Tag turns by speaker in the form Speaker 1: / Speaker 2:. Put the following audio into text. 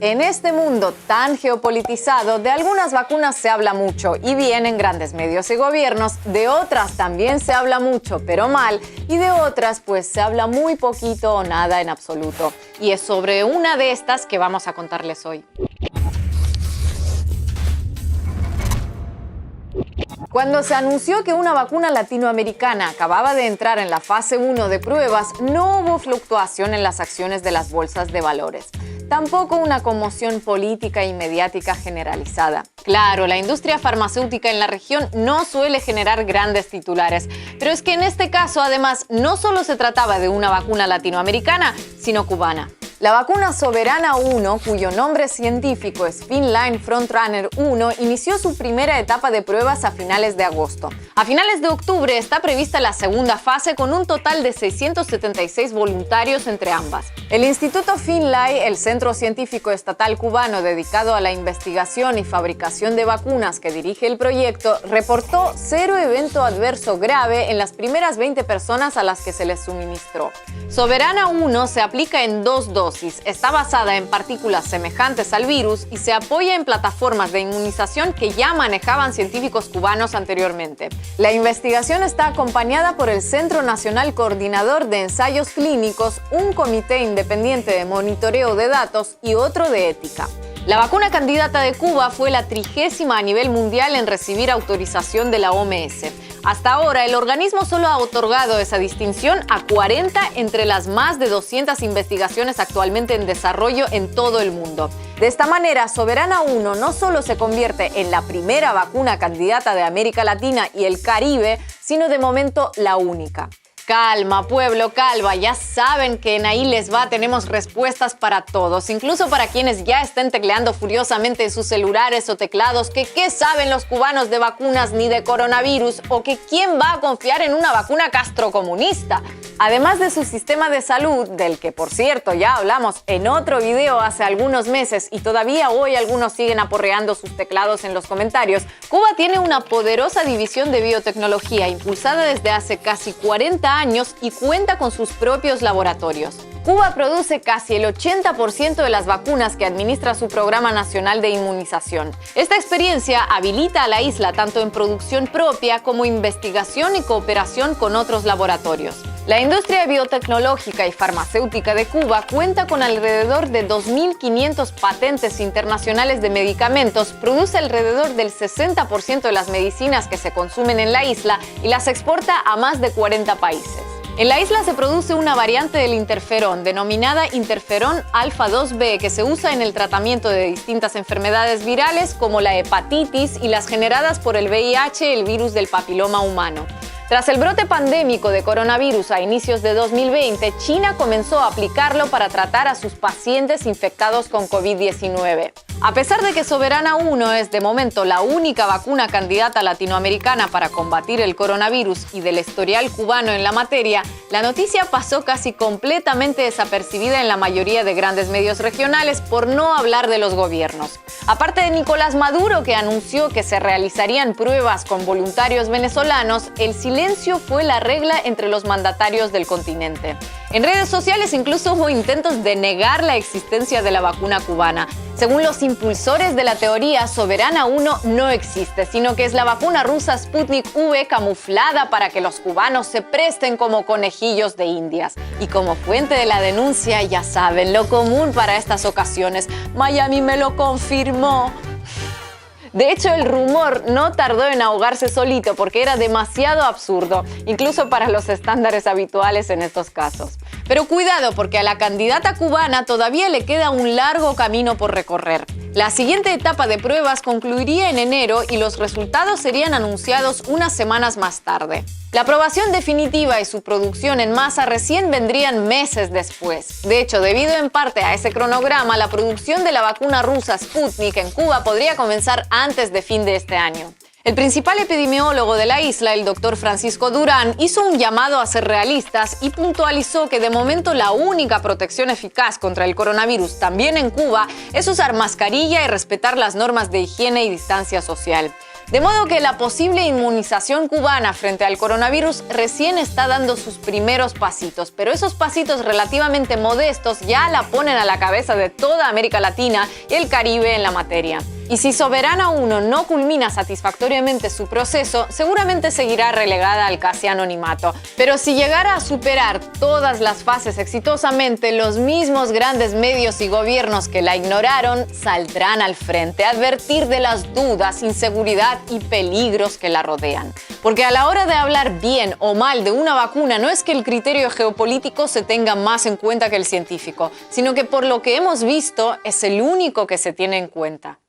Speaker 1: En este mundo tan geopolitizado, de algunas vacunas se habla mucho y bien en grandes medios y gobiernos, de otras también se habla mucho, pero mal, y de otras pues se habla muy poquito o nada en absoluto. Y es sobre una de estas que vamos a contarles hoy. Cuando se anunció que una vacuna latinoamericana acababa de entrar en la fase 1 de pruebas, no hubo fluctuación en las acciones de las bolsas de valores. Tampoco una conmoción política y mediática generalizada. Claro, la industria farmacéutica en la región no suele generar grandes titulares, pero es que en este caso, además, no solo se trataba de una vacuna latinoamericana, sino cubana. La vacuna Soberana 1, cuyo nombre científico es Finnline Frontrunner 1, inició su primera etapa de pruebas a finales de agosto. A finales de octubre está prevista la segunda fase con un total de 676 voluntarios entre ambas. El Instituto Finnline, el centro científico estatal cubano dedicado a la investigación y fabricación de vacunas que dirige el proyecto, reportó 0 evento adverso grave en las primeras 20 personas a las que se les suministró. Soberana 1 se aplica en 2 dosis. Está basada en partículas semejantes al virus y se apoya en plataformas de inmunización que ya manejaban científicos cubanos anteriormente. La investigación está acompañada por el Centro Nacional Coordinador de Ensayos Clínicos, un comité independiente de monitoreo de datos y otro de ética. La vacuna candidata de Cuba fue la 30ª a nivel mundial en recibir autorización de la OMS. Hasta ahora, el organismo solo ha otorgado esa distinción a 40 entre las más de 200 investigaciones actualmente en desarrollo en todo el mundo. De esta manera, Soberana 1 no solo se convierte en la primera vacuna candidata de América Latina y el Caribe, sino de momento la única. Calma, pueblo, calma. Ya saben que en Ahí Les Va tenemos respuestas para todos, incluso para quienes ya estén tecleando furiosamente en sus celulares o teclados que qué saben los cubanos de vacunas ni de coronavirus o que quién va a confiar en una vacuna castrocomunista. Además de su sistema de salud, del que por cierto ya hablamos en otro video hace algunos meses y todavía hoy algunos siguen aporreando sus teclados en los comentarios, Cuba tiene una poderosa división de biotecnología impulsada desde hace casi 40 años y cuenta con sus propios laboratorios. Cuba produce casi el 80% de las vacunas que administra su Programa Nacional de Inmunización. Esta experiencia habilita a la isla tanto en producción propia como investigación y cooperación con otros laboratorios. La industria biotecnológica y farmacéutica de Cuba cuenta con alrededor de 2.500 patentes internacionales de medicamentos, produce alrededor del 60% de las medicinas que se consumen en la isla y las exporta a más de 40 países. En la isla se produce una variante del interferón, denominada interferón alfa 2B, que se usa en el tratamiento de distintas enfermedades virales como la hepatitis y las generadas por el VIH, el virus del papiloma humano. Tras el brote pandémico de coronavirus a inicios de 2020, China comenzó a aplicarlo para tratar a sus pacientes infectados con COVID-19. A pesar de que Soberana 1 es de momento la única vacuna candidata latinoamericana para combatir el coronavirus y del historial cubano en la materia, la noticia pasó casi completamente desapercibida en la mayoría de grandes medios regionales, por no hablar de los gobiernos. Aparte de Nicolás Maduro, que anunció que se realizarían pruebas con voluntarios venezolanos, el silencio fue la regla entre los mandatarios del continente. En redes sociales incluso hubo intentos de negar la existencia de la vacuna cubana. Según los impulsores de la teoría, Soberana 1 no existe, sino que es la vacuna rusa Sputnik V camuflada para que los cubanos se presten como conejillos de indias. Y como fuente de la denuncia, ya saben, lo común para estas ocasiones, Miami me lo confirmó. De hecho, el rumor no tardó en ahogarse solito porque era demasiado absurdo, incluso para los estándares habituales en estos casos. Pero cuidado, porque a la candidata cubana todavía le queda un largo camino por recorrer. La siguiente etapa de pruebas concluiría en enero y los resultados serían anunciados unas semanas más tarde. La aprobación definitiva y su producción en masa recién vendrían meses después. De hecho, debido en parte a ese cronograma, la producción de la vacuna rusa Sputnik en Cuba podría comenzar antes de fin de este año. El principal epidemiólogo de la isla, el doctor Francisco Durán, hizo un llamado a ser realistas y puntualizó que de momento la única protección eficaz contra el coronavirus, también en Cuba, es usar mascarilla y respetar las normas de higiene y distancia social. De modo que la posible inmunización cubana frente al coronavirus recién está dando sus primeros pasitos, pero esos pasitos relativamente modestos ya la ponen a la cabeza de toda América Latina y el Caribe en la materia. Y si Soberana 1 no culmina satisfactoriamente su proceso, seguramente seguirá relegada al casi anonimato. Pero si llegara a superar todas las fases exitosamente, los mismos grandes medios y gobiernos que la ignoraron saldrán al frente a advertir de las dudas, inseguridad y peligros que la rodean. Porque a la hora de hablar bien o mal de una vacuna, no es que el criterio geopolítico se tenga más en cuenta que el científico, sino que por lo que hemos visto es el único que se tiene en cuenta.